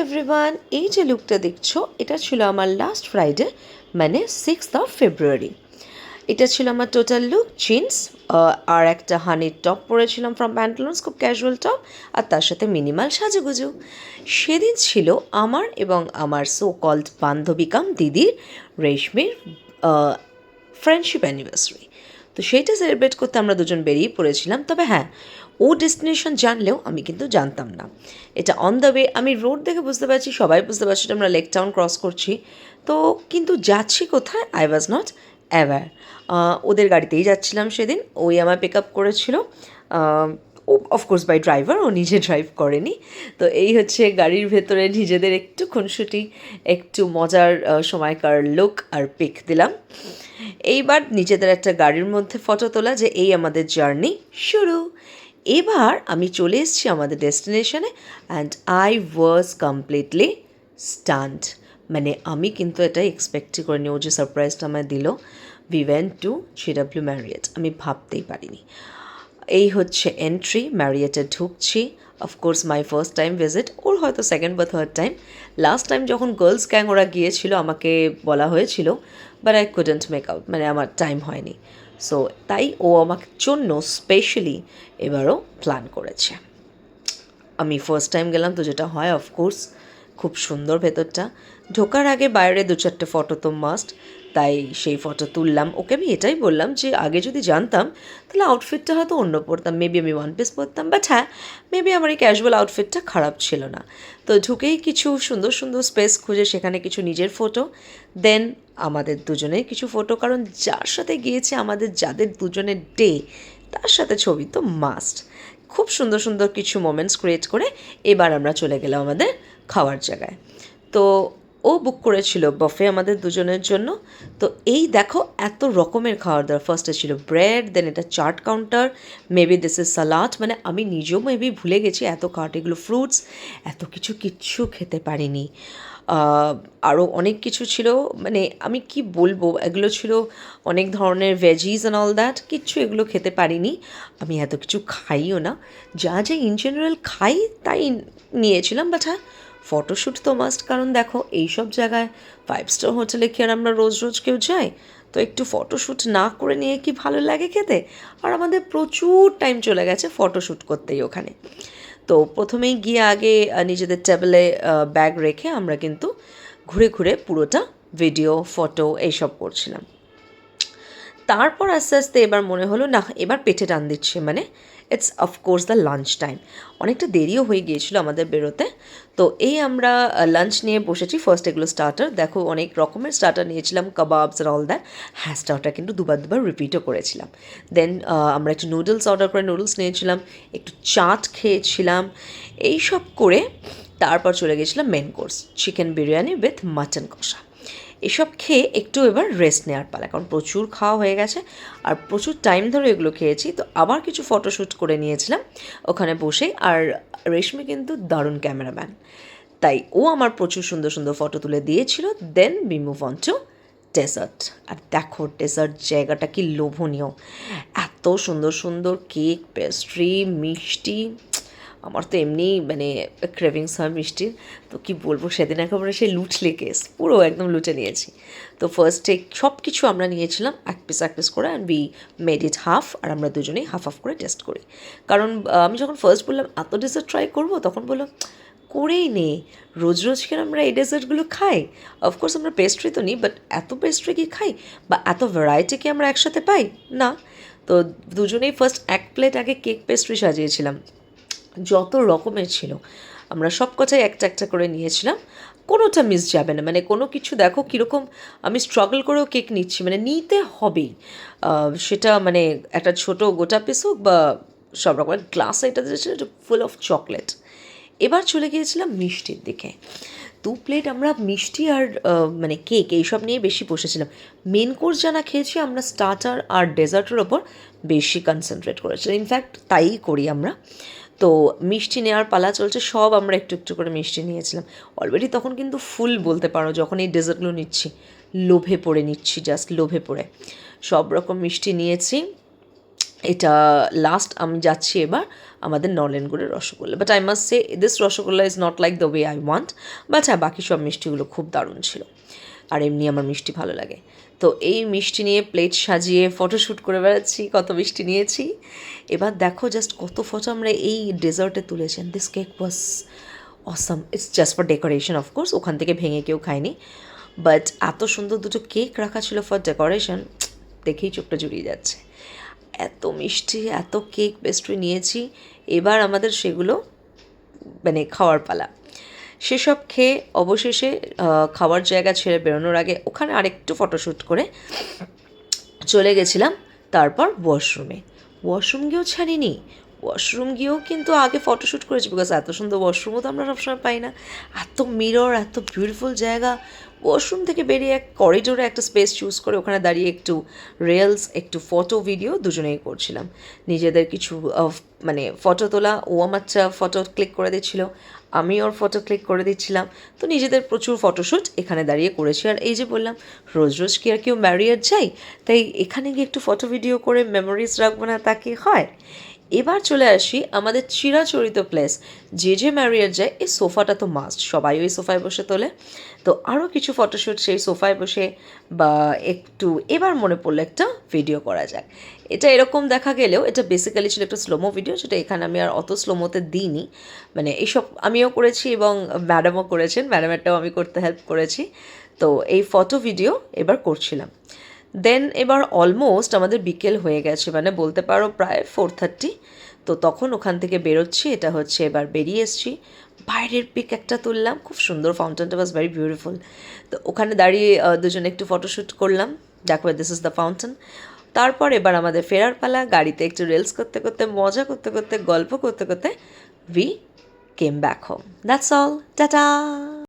Everyone, এই যে লুকটা দেখছো এটা ছিল আমার লাস্ট ফ্রাইডে, মানে 6th ফেব্রুয়ারি। এটা ছিল আমার টোটাল লুক। জিন্স আর একটা হানির টপ পরেছিলাম ফ্রম প্যান্টালুন্স, খুব ক্যাজুয়াল টপ, আর তার সাথে মিনিমাল সাজুগুজু। সেদিন ছিল আমার এবং আমার সো কল্ড বান্ধবী কাম দিদির, রেশমির ফ্রেন্ডশিপ অ্যানিভার্সারি। তো সেইটা সেলিব্রেট করতে আমরা দুজন বেরিয়ে পড়েছিলাম। তবে হ্যাঁ, ও ডেস্টিনেশন জানলেও আমি কিন্তু জানতাম না। এটা অন দ্য ওয়ে, আমি রোড দেখে বুঝতে পারছি, সবাই বুঝতে পারছি আমরা লেক টাউন ক্রস করছি, তো কিন্তু যাচ্ছি কোথায় আই ওয়াজ নট অ্যাওয়্যার। ওদের গাড়িতেই যাচ্ছিলাম সেদিন, ওই আমায় পিক আপ করেছিল। ও অফকোর্স বাই ড্রাইভার, ও নিজে ড্রাইভ করেনি। তো এই হচ্ছে গাড়ির ভেতরে নিজেদের একটু খুনসুটি, একটু মজার সময়কার লুক আর পিক দিলাম। এইবার নিজেদের একটা গাড়ির মধ্যে ফটো তোলা, যে এই আমাদের জার্নি শুরু। এবার আমি চলে এসেছি আমাদের ডেস্টিনেশনে and I was completely stunned. মানে আমি কিন্তু এটা এক্সপেক্টই করিনি, ও যে সারপ্রাইজটা আমায় দিল। We went to JW Marriott, আমি ভাবতেই পারিনি। এই হচ্ছে এন্ট্রি, ম্যারিয়েটে ঢুকছি। Of course my first time visit, ওর হয়তো সেকেন্ড বা থার্ড টাইম। লাস্ট টাইম যখন গার্লস গ্যাং ওরা গিয়েছিল আমাকে বলা হয়েছিল, but I couldn't make out, মানে আমার টাইম হয়নি। সো তাই ও আমার জন্য স্পেশালি এবারও প্ল্যান করেছে। আমি ফার্স্ট টাইম গেলাম, তো যেটা হয় অফকোর্স খুব সুন্দর ভেতরটা। ঢোকার আগে বাইরে 2-4টে ফটো তো মাস্ট, তাই সেই ফটো তুললাম। ওকে আমি এটাই বললাম যে আগে যদি জানতাম তাহলে আউটফিটটা হয়তো অন্য পরতাম, মেবি আমি ওয়ান পিস পরতাম, বাট হ্যাঁ, মেবি আমার এই ক্যাজুয়াল আউটফিটটা খারাপ ছিল না। তো ঢুকেই কিছু সুন্দর সুন্দর স্পেস খুঁজে সেখানে কিছু নিজের ফটো, দেন আমাদের দুজনের কিছু ফটো, কারণ যার সাথে গিয়েছে আমাদের, যাদের দুজনের ডে, তার সাথে ছবি তো মাস্ট। খুব সুন্দর সুন্দর কিছু মোমেন্টস ক্রিয়েট করে এবার আমরা চলে গেলাম আমাদের খাওয়ার জায়গায়। তো ও বুক করেছিল বফে আমাদের দুজনের জন্য। তো এই দেখো এত রকমের খাওয়ার দাওয়ার, ফার্স্টে ছিল ব্রেড, দেন এটা chaat counter, maybe this is salad, মানে আমি নিজেও মেবি ভুলে গেছি এত কার্ট, এগুলো ফ্রুটস, এত কিছু কিচ্ছু খেতে পারিনি। আরও অনেক কিছু ছিল, মানে আমি কি বলবো, এগুলো ছিল অনেক ধরনের ভেজিস অ্যান্ড অল দ্যাট, কিচ্ছু এগুলো খেতে পারিনি। আমি এত কিছু খাইও না, যা যা ইন জেনারেল খাই তাই নিয়েছিলাম। বাট হ্যাঁ, ফটোশ্যুট তো মাস্ট, কারণ দেখো এইসব জায়গায় 5 স্টার হোটেলে কি আর আমরা রোজ রোজ কেউ যাই? তো একটু ফটোশ্যুট না করে নিয়ে কি ভালো লাগে খেতে? আর আমাদের প্রচুর টাইম চলে গেছে ফটোশ্যুট করতেই ওখানে। তো প্রথমেই গিয়ে আগে নিজেদের টেবিলে ব্যাগ রেখে আমরা কিন্তু ঘুরে ঘুরে পুরোটা ভিডিও, ফটো এইসব করছিলাম। তারপর আস্তে আস্তে এবার মনে হলো না, এবার পেটে টান দিচ্ছে, মানে it's of course the lunch time. অনেকটা দেরিও হয়ে গিয়েছিল আমাদের বেরোতে। তো এই আমরা লাঞ্চ নিয়ে বসেছি। ফার্স্ট এগুলো স্টার্টার, দেখো অনেক রকমের স্টার্টার নিয়েছিলাম, কাবাবস আর অল দ্যাট। হ্যাঁ, স্টার্টার কিন্তু দুবার দুবার রিপিটও করেছিলাম। দেন আমরা একটু নুডলস অর্ডার করে নুডলস নিয়েছিলাম, একটু চাট খেয়েছিলাম। এইসব করে তারপর চলে গেছিলাম main course, chicken biryani with mutton kosha. এসব খেয়ে একটু এবার রেস্ট নেওয়ার পালা, কারণ প্রচুর খাওয়া হয়ে গেছে আর প্রচুর টাইম ধরে এগুলো খেয়েছি। তো আবার কিছু ফটোশ্যুট করে নিয়েছিলাম ওখানে বসে। আর রেশমি কিন্তু দারুণ ক্যামেরাম্যান, তাই ও আমার প্রচুর সুন্দর সুন্দর ফটো তুলে দিয়েছিল। Then we move on to dessert. আর দেখো ডেজার্ট জায়গাটা কি লোভনীয়, এত সুন্দর সুন্দর কেক, পেস্ট্রি, মিষ্টি। আমার তো এমনি মানে ক্রেভিংস হয় মিষ্টির, তো কি বলবো, সেদিন একেবারে সেই লুটলে কেস, পুরো একদম লুটে নিয়েছি। তো ফার্স্টে সব কিছু আমরা নিয়েছিলাম এক পিস করে, and we made it half, আর আমরা দুজনেই হাফ হাফ করে টেস্ট করি। কারণ আমি যখন ফার্স্ট বললাম এত ডেজার্ট ট্রাই করবো, তখন বললাম করেই নে, রোজ রোজ কেন আমরা এই ডেজার্টগুলো খাই? অফকোর্স আমরা পেস্ট্রি তো নিই, বাট এত পেস্ট্রি কি খাই, বা এত ভ্যারাইটি কি আমরা একসাথে পাই? না। তো দুজনেই ফার্স্ট এক প্লেট আগে কেক পেস্ট্রি সাজিয়েছিলাম, যত রকমের ছিল আমরা সব কথাই একটা একটা করে নিয়েছিলাম। কোনোটা মিস যাবে না, মানে কোনো কিছু দেখো কীরকম আমি স্ট্রাগল করেও কেক নিচ্ছি, মানে নিতে হবেই। সেটা মানে একটা ছোট গোটা পিস হোক বা সব রকমের গ্লাস, এটা দিয়েছিল ফুল অফ চকলেট। এবার চলে গিয়েছিলাম মিষ্টির দিকে। 2 প্লেট আমরা মিষ্টি আর মানে কেক এইসব নিয়ে বেশি বসেছিলাম। মেন কোর্স যা না খেয়েছি, আমরা স্টার্টার আর ডেজার্টের ওপর বেশি কনসেন্ট্রেট করেছিলাম। ইনফ্যাক্ট তাই করি আমরা। তো মিষ্টি নেওয়ার পালা চলছে, সব আমরা একটু একটু করে মিষ্টি নিয়েছিলাম। অলরেডি তখন কিন্তু ফুল বলতে পারো, যখন এই ডেজার্টগুলো নিচ্ছি লোভে পড়ে নিচ্ছি, জাস্ট লোভে পড়ে সব রকম মিষ্টি নিয়েছি। এটা লাস্ট আমি যাচ্ছি এবার আমাদের নলেনগুড়ের rosogolla, but I must say this rosogolla is not like the way I want, but হ্যাঁ বাকি সব মিষ্টিগুলো খুব দারুণ ছিল, আর এমনি আমার মিষ্টি ভালো লাগে। তো এই মিষ্টি নিয়ে প্লেট সাজিয়ে ফটোশ্যুট করে বেড়াচ্ছি, কত মিষ্টি নিয়েছি। এবার দেখো জাস্ট কত ফটো আমরা এই ডেজার্টে তুলেছি। This cake was awesome, it's just for decoration of course, ওখান থেকে ভেঙে কেউ খায়নি, বাট এত সুন্দর দুটো কেক রাখা ছিল ফর ডেকোরেশন, দেখেই চোখটা জুড়িয়ে যাচ্ছে। এত মিষ্টি, এত কেক পেস্ট্রি নিয়েছি, এবার আমাদের সেগুলো মানে খাওয়ার পালা। সেসব খেয়ে অবশেষে খাওয়ার জায়গা ছেড়ে বেরোনোর আগে ওখানে আরেকটু ফটোশ্যুট করে চলে গেছিলাম তারপর ওয়াশরুমে। ওয়াশরুম গিয়েও ছাড়িনি, ওয়াশরুম গিয়েও কিন্তু আগে ফটোশ্যুট করেছি, বিকজ এত সুন্দর ওয়াশরুমও তো আমরা সবসময় পাই না, এত মিরর, এত বিউটিফুল জায়গা। ওয়াশরুম থেকে বেরিয়ে এক করিডোরে একটা স্পেস চুজ করে ওখানে দাঁড়িয়ে একটু রিলস, একটু ফটো ভিডিও দুজনেই করছিলাম। নিজেদের কিছু মানে ফটো তোলা, ও আমারটা ফটো ক্লিক করে দিচ্ছিল, আমি ওর ফটো ক্লিক করে দিচ্ছিলাম। তো নিজেদের প্রচুর ফটোশ্যুট এখানে দাঁড়িয়ে করেছি। আর এই যে বললাম রোজ রোজ কি আর কেউ ম্যারিয়ার যাই, তাই এখানে গিয়ে একটু ফটো ভিডিও করে মেমোরিজ রাখবো না, তা কি হয়। এবার চলে আসি আমাদের চিরাচরিত প্লেস, যে ম্যারিয়ার যায় এই সোফাটা তো মাস্ট, সবাই ওই সোফায় বসে তোলে। তো আরও কিছু ফটোশ্যুট সেই সোফায় বসে বা একটু, এবার মনে পড়লো একটা ভিডিও করা যাক। এটা এরকম দেখা গেলেও এটা বেসিক্যালি ছিল একটা স্লোমো ভিডিও, যেটা এখানে আমি আর অত স্লোমোতে দিইনি। মানে এইসব আমিও করেছি এবং ম্যাডামও করেছেন, ম্যাডামেরটাও আমি করতে হেল্প করেছি। তো এই ফটো ভিডিও এবার করছিলাম। দেন এবার অলমোস্ট আমাদের বিকেল হয়ে গেছে, মানে বলতে পারো প্রায় 4:30। তো তখন ওখান থেকে বেরোচ্ছি, এটা হচ্ছে এবার বেরিয়ে এসেছি। বাইরের পিক একটা তুললাম, খুব সুন্দর, ফাউন্টেনটা ওয়াজ ভেরি বিউটিফুল। তো ওখানে দাঁড়িয়ে দুজনে একটু ফটোশ্যুট করলাম, দেখো দিস ইজ দ্য ফাউন্টেন। তারপর এবার আমাদের ফেরার পালা, গাড়িতে একটু রিলস করতে করতে, মজা করতে করতে, গল্প করতে করতে we came back home. That's all, tata.